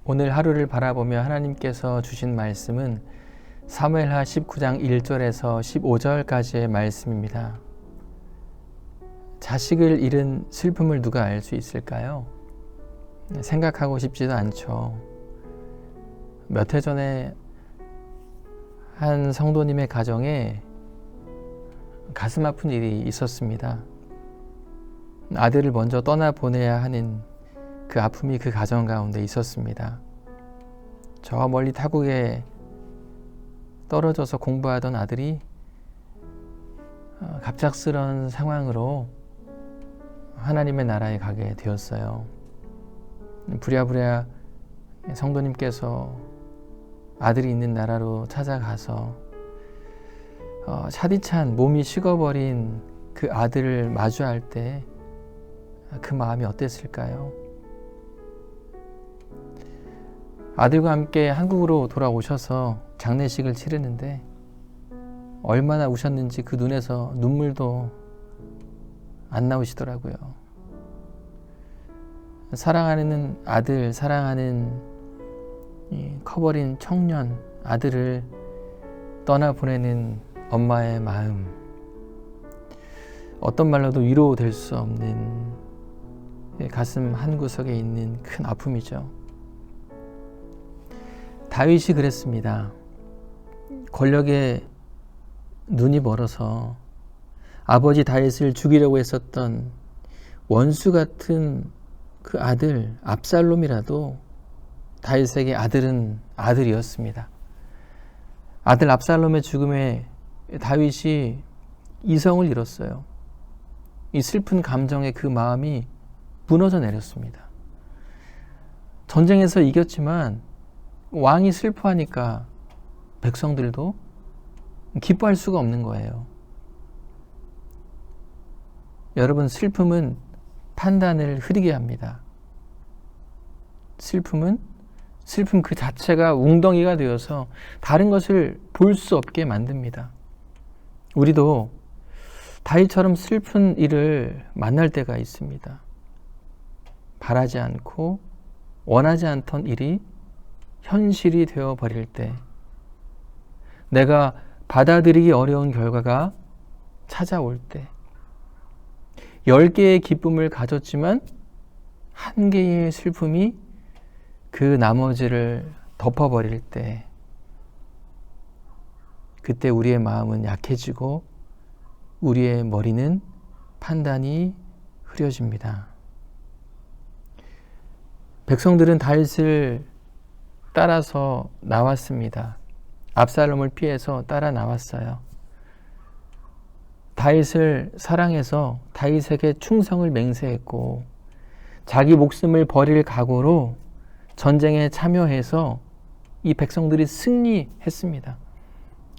오늘 하루를 바라보며 하나님께서 주신 말씀은 사무엘하 19장 1절에서 15절까지의 말씀입니다. 자식을 잃은 슬픔을 누가 알 수 있을까요? 생각하고 싶지도 않죠. 몇 해 전에 한 성도님의 가정에 가슴 아픈 일이 있었습니다. 아들을 먼저 떠나보내야 하는 그 아픔이 그 가정 가운데 있었습니다. 저 멀리 타국에 떨어져서 공부하던 아들이 갑작스런 상황으로 하나님의 나라에 가게 되었어요. 부랴부랴 성도님께서 아들이 있는 나라로 찾아가서 차디찬 몸이 식어버린 그 아들을 마주할 때 그 마음이 어땠을까요? 아들과 함께 한국으로 돌아오셔서 장례식을 치르는데 얼마나 우셨는지 그 눈에서 눈물도 안 나오시더라고요. 사랑하는 아들, 사랑하는 이 커버린 청년 아들을 떠나보내는 엄마의 마음, 어떤 말로도 위로될 수 없는 가슴 한구석에 있는 큰 아픔이죠. 다윗이 그랬습니다. 권력에 눈이 멀어서 아버지 다윗을 죽이려고 했었던 원수 같은 그 아들 압살롬이라도 다윗에게 아들은 아들이었습니다. 아들 압살롬의 죽음에 다윗이 이성을 잃었어요. 이 슬픈 감정의 그 마음이 무너져 내렸습니다. 전쟁에서 이겼지만 왕이 슬퍼하니까 백성들도 기뻐할 수가 없는 거예요. 여러분, 슬픔은 판단을 흐리게 합니다. 슬픔 그 자체가 웅덩이가 되어서 다른 것을 볼 수 없게 만듭니다. 우리도 다윗처럼 슬픈 일을 만날 때가 있습니다. 바라지 않고 원하지 않던 일이 현실이 되어버릴 때, 내가 받아들이기 어려운 결과가 찾아올 때, 10개의 기쁨을 가졌지만 1개의 슬픔이 그 나머지를 덮어버릴 때, 그때 우리의 마음은 약해지고 우리의 머리는 판단이 흐려집니다. 백성들은 다윗을 따라서 나왔습니다. 압살롬을 피해서 따라 나왔어요. 다윗을 사랑해서 다윗에게 충성을 맹세했고 자기 목숨을 버릴 각오로 전쟁에 참여해서 이 백성들이 승리했습니다.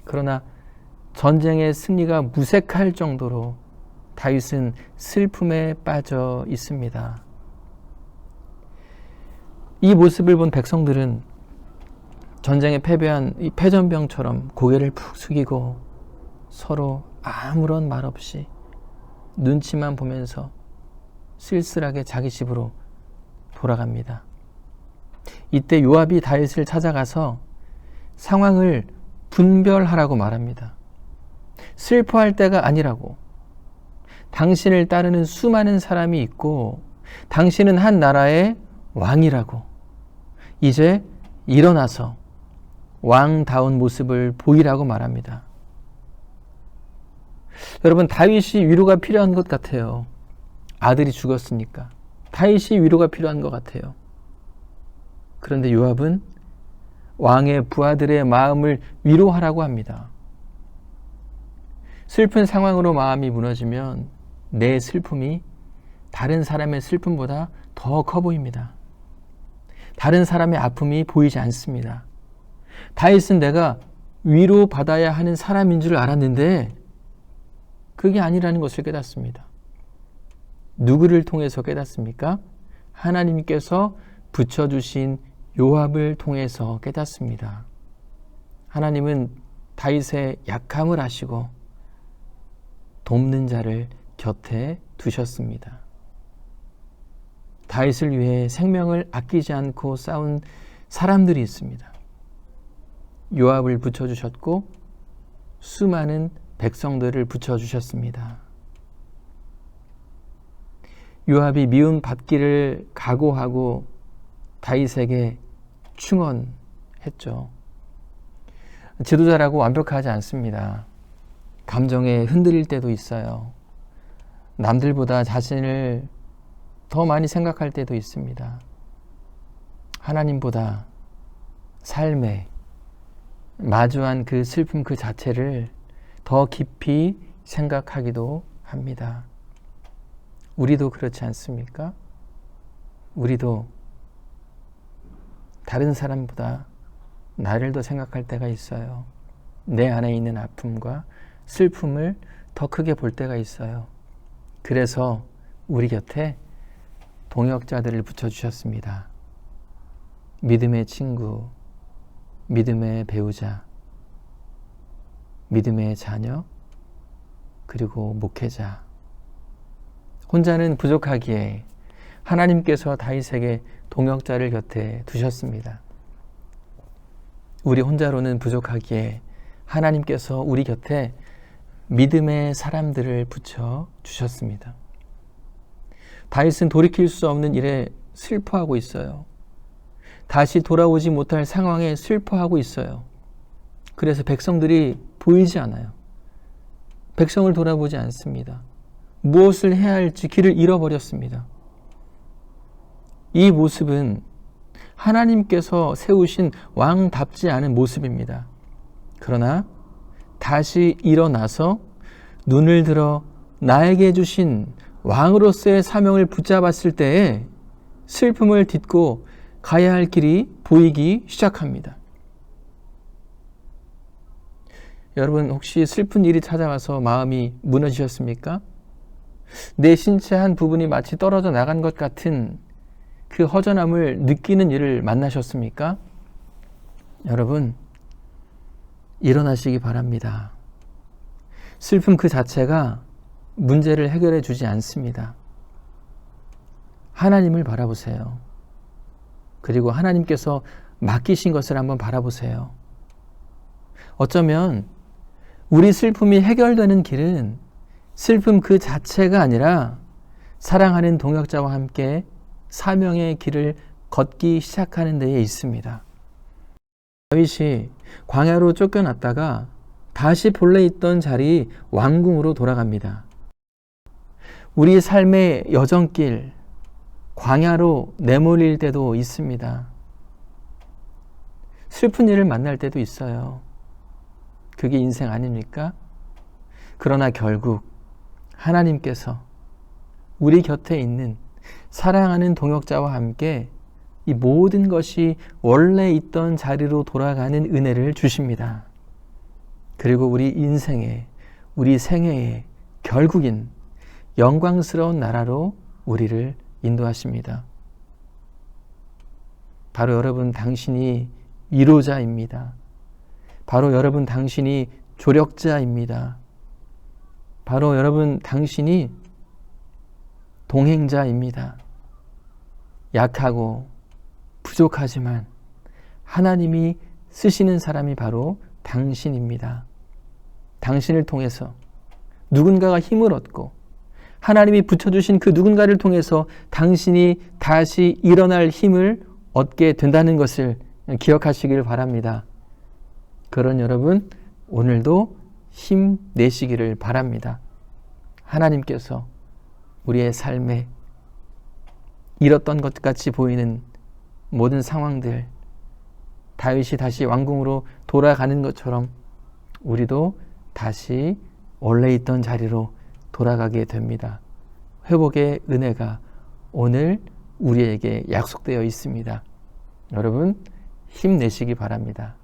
그러나 전쟁의 승리가 무색할 정도로 다윗은 슬픔에 빠져 있습니다. 이 모습을 본 백성들은 전쟁에 패배한 이 패전병처럼 고개를 푹 숙이고 서로 아무런 말 없이 눈치만 보면서 쓸쓸하게 자기 집으로 돌아갑니다. 이때 요압이 다윗을 찾아가서 상황을 분별하라고 말합니다. 슬퍼할 때가 아니라고. 당신을 따르는 수많은 사람이 있고 당신은 한 나라의 왕이라고. 이제 일어나서 왕다운 모습을 보이라고 말합니다. 여러분, 다윗이 위로가 필요한 것 같아요. 아들이 죽었으니까 다윗이 위로가 필요한 것 같아요. 그런데 요압은 왕의 부하들의 마음을 위로하라고 합니다. 슬픈 상황으로 마음이 무너지면 내 슬픔이 다른 사람의 슬픔보다 더 커 보입니다. 다른 사람의 아픔이 보이지 않습니다. 다윗은 내가 위로받아야 하는 사람인 줄 알았는데 그게 아니라는 것을 깨닫습니다. 누구를 통해서 깨닫습니까? 하나님께서 붙여주신 요압을 통해서 깨닫습니다. 하나님은 다윗의 약함을 아시고 돕는 자를 곁에 두셨습니다. 다윗을 위해 생명을 아끼지 않고 싸운 사람들이 있습니다. 요압을 붙여주셨고 수많은 백성들을 붙여주셨습니다. 요압이 미움 받기를 각오하고 다윗에게 충언했죠. 지도자라고 완벽하지 않습니다. 감정에 흔들릴 때도 있어요. 남들보다 자신을 더 많이 생각할 때도 있습니다. 하나님보다 삶에 마주한 그 슬픔 그 자체를 더 깊이 생각하기도 합니다. 우리도 그렇지 않습니까? 우리도 다른 사람보다 나를 더 생각할 때가 있어요. 내 안에 있는 아픔과 슬픔을 더 크게 볼 때가 있어요. 그래서 우리 곁에 동역자들을 붙여주셨습니다. 믿음의 친구, 믿음의 배우자, 믿음의 자녀, 그리고 목회자. 혼자는 부족하기에 하나님께서 다윗에게 동역자를 곁에 두셨습니다. 우리 혼자로는 부족하기에 하나님께서 우리 곁에 믿음의 사람들을 붙여 주셨습니다. 다윗은 돌이킬 수 없는 일에 슬퍼하고 있어요. 다시 돌아오지 못할 상황에 슬퍼하고 있어요. 그래서 백성들이 보이지 않아요. 백성을 돌아보지 않습니다. 무엇을 해야 할지 길을 잃어버렸습니다. 이 모습은 하나님께서 세우신 왕답지 않은 모습입니다. 그러나 다시 일어나서 눈을 들어 나에게 주신 왕으로서의 사명을 붙잡았을 때에 슬픔을 딛고 가야 할 길이 보이기 시작합니다. 여러분, 혹시 슬픈 일이 찾아와서 마음이 무너지셨습니까? 내 신체 한 부분이 마치 떨어져 나간 것 같은 그 허전함을 느끼는 일을 만나셨습니까? 여러분, 일어나시기 바랍니다. 슬픔 그 자체가 문제를 해결해 주지 않습니다. 하나님을 바라보세요. 그리고 하나님께서 맡기신 것을 한번 바라보세요. 어쩌면 우리 슬픔이 해결되는 길은 슬픔 그 자체가 아니라 사랑하는 동역자와 함께 사명의 길을 걷기 시작하는 데에 있습니다. 다윗이 광야로 쫓겨났다가 다시 본래 있던 자리 왕궁으로 돌아갑니다. 우리 삶의 여정길, 광야로 내몰릴 때도 있습니다. 슬픈 일을 만날 때도 있어요. 그게 인생 아닙니까? 그러나 결국 하나님께서 우리 곁에 있는 사랑하는 동역자와 함께 이 모든 것이 원래 있던 자리로 돌아가는 은혜를 주십니다. 그리고 우리 인생에, 우리 생애에 결국엔 영광스러운 나라로 우리를 인도하십니다. 바로 여러분 당신이 위로자입니다. 바로 여러분 당신이 조력자입니다. 바로 여러분 당신이 동행자입니다. 약하고 부족하지만 하나님이 쓰시는 사람이 바로 당신입니다. 당신을 통해서 누군가가 힘을 얻고 하나님이 붙여주신 그 누군가를 통해서 당신이 다시 일어날 힘을 얻게 된다는 것을 기억하시길 바랍니다. 그런 여러분, 오늘도 힘내시기를 바랍니다. 하나님께서 우리의 삶에 잃었던 것 같이 보이는 모든 상황들, 다윗이 다시 왕궁으로 돌아가는 것처럼 우리도 다시 원래 있던 자리로 돌아가게 됩니다. 회복의 은혜가 오늘 우리에게 약속되어 있습니다. 여러분, 힘내시기 바랍니다.